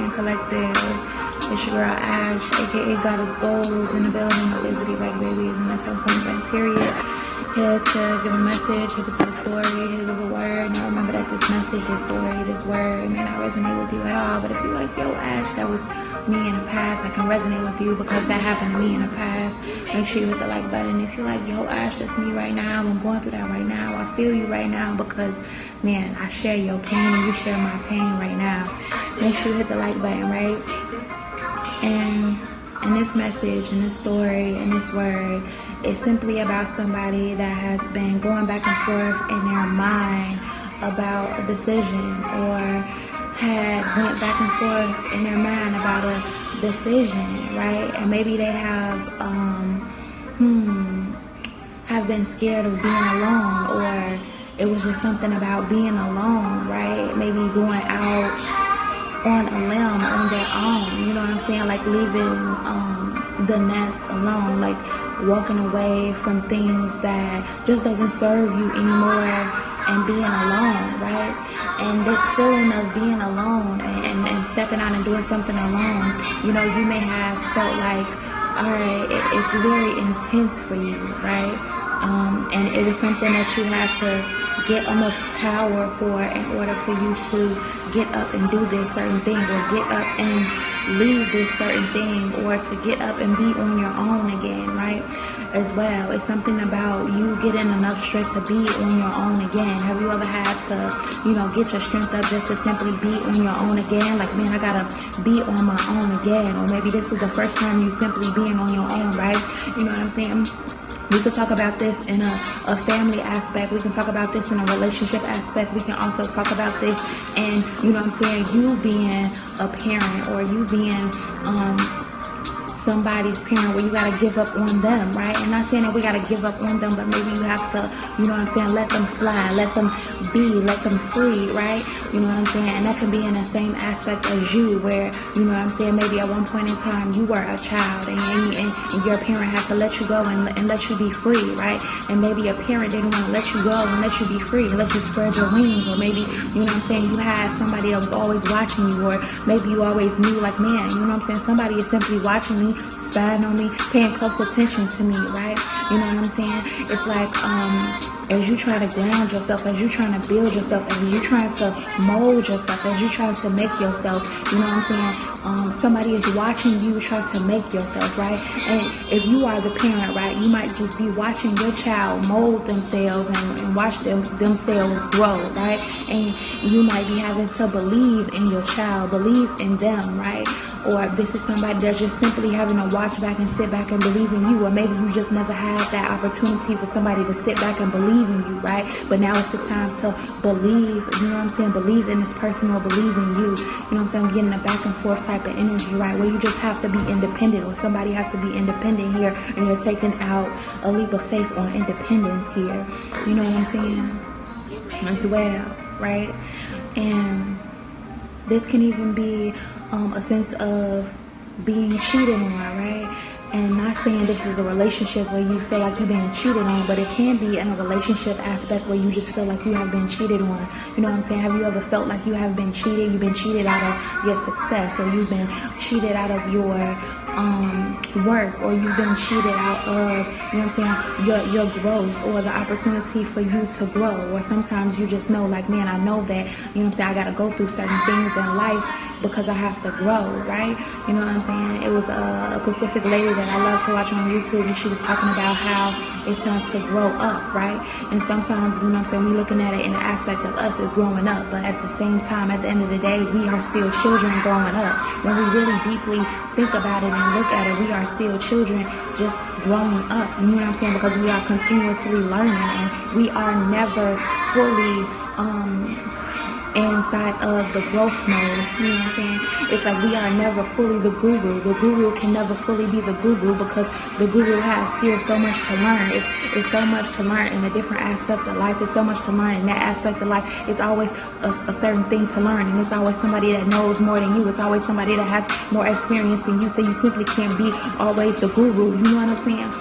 and Collective. It's your girl Ash, aka Goddess Goals, in the building of Visiting Black Babies, and that's some point blank period. Here to give a message, here to tell a story, here to give a word. Now remember that this message, this story, this word may not resonate with you at all, but if you like, yo Ash, that was me in the past, I can resonate with you because that happened to me in the past. Make sure you hit the like button. If you're like, yo Ash, that's me right now, I'm going through that right now, I feel you right now because, man, I share your pain and you share my pain right now. Make sure you hit the like button, right? And this message and this story and this word is simply about somebody that has been going back and forth in their mind about a decision, or had went back and forth in their mind about a decision, right? And maybe they have been scared of being alone, or it was just something about being alone, right? Maybe going out on a limb on their own, you know what I'm saying? Like leaving the nest alone, like walking away from things that just doesn't serve you anymore, and being alone, right? And this feeling of being alone and stepping out and doing something alone, you know, you may have felt like, all right, it's very intense for you, right? And it was something that you had to get enough power for in order for you to get up and do this certain thing, or get up and leave this certain thing, or to get up and be on your own again, right? As well, it's something about you getting enough strength to be on your own again. Have you ever had to, you know, get your strength up just to simply be on your own again? Like, man, I gotta be on my own again. Or maybe this is the first time you simply being on your own, right? You know what I'm saying? We could talk about this in a family aspect. We can talk about this in a relationship aspect. We can also talk about this in, you know what I'm saying, you being a parent, or you being somebody's parent, where you got to give up on them, right? And not saying that we got to give up on them, but maybe you have to, you know what I'm saying, let them fly, let them be, let them free, right? You know what I'm saying? And that can be in the same aspect as you, where, you know what I'm saying, maybe at one point in time you were a child, and your parent had to let you go and let you be free, right? And maybe your parent didn't want to let you go and let you be free, and let you spread your wings. Or maybe, you know what I'm saying, you had somebody that was always watching you, or maybe you always knew, like, man, you know what I'm saying, somebody is simply watching me, spying on me, paying close attention to me, right? You know what I'm saying? It's like, as you try to ground yourself, as you trying to build yourself, as you trying to mold yourself, as you trying to make yourself, you know what I'm saying? Somebody is watching you try to make yourself, right? And if you are the parent, right, you might just be watching your child mold themselves and watch themselves grow, right? And you might be having to believe in your child, believe in them, right? Or this is somebody that's just simply having to watch back and sit back and believe in you. Or maybe you just never had that opportunity for somebody to sit back and believe in you, right? But now it's the time to believe, you know what I'm saying, believe in this person, or believe in you. You know what I'm saying? I'm getting a back and forth type of energy, right? Where you just have to be independent, or somebody has to be independent here, and you're taking out a leap of faith on independence here. You know what I'm saying? As well, right? And this can even be a sense of being cheated on, right? And not saying this is a relationship where you feel like you're being cheated on, but it can be in a relationship aspect where you just feel like you have been cheated on. You know what I'm saying? Have you ever felt like you have been cheated? You've been cheated out of your success, or you've been cheated out of your work, or you've been cheated out of, you know what I'm saying, your growth, or the opportunity for you to grow. Or sometimes you just know, like, man, I know that, you know what I'm saying, I got to go through certain things in life because I have to grow, right? You know what I'm saying? It was a Pacific lady that I love to watch on YouTube, and she was talking about how it's time to grow up, right? And sometimes, you know what I'm saying, we're looking at it in the aspect of us as growing up, but at the same time, at the end of the day, we are still children growing up. When we really deeply think about it and look at it, we are still children just growing up, you know what I'm saying? Because we are continuously learning, and we are never fully inside of the growth mode, you know what I'm saying? It's like we are never fully the guru. The guru can never fully be the guru, because the guru has still so much to learn. It's so much to learn in a different aspect of life. It's so much to learn in that aspect of life. It's always a certain thing to learn, and it's always somebody that knows more than you. It's always somebody that has more experience than you, so you simply can't be always the guru, you know what I'm saying?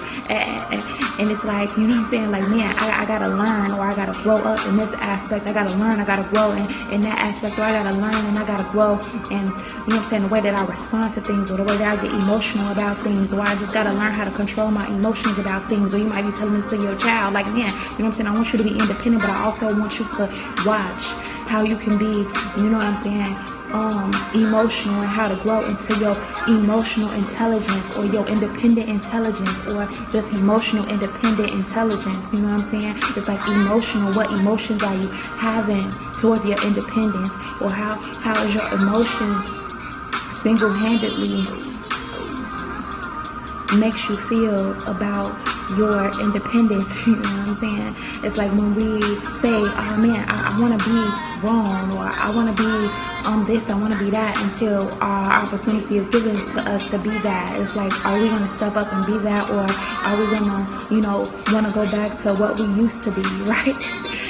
And it's like, you know what I'm saying, like, man, I I gotta learn, or I gotta grow up in this aspect. I gotta learn, I gotta grow in that aspect, or I gotta learn and I gotta grow in, you know what I'm saying, the way that I respond to things, or the way that I get emotional about things, or I just gotta learn how to control my emotions about things. Or you might be telling this to your child, like, man, you know what I'm saying, I want you to be independent, but I also want you to watch how you can be, you know what I'm saying, emotional, and how to grow into your emotional intelligence, or your independent intelligence, or just emotional independent intelligence. You know what I'm saying? It's like emotional. What emotions are you having towards your independence, or how is your emotions single-handedly makes you feel about your independence? You know what I'm saying? It's like when we say, oh man, I want to be wrong, or I want to be this, I want to be that, until our opportunity is given to us to be that. It's like, are we going to step up and be that, or are we going to, you know, want to go back to what we used to be, right?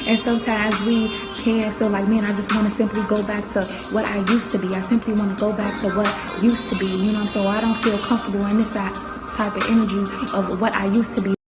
And sometimes we can feel like, man, I just want to simply go back to what I used to be. I simply want to go back to what used to be, you know, so I don't feel comfortable in this type of energy of what I used to be.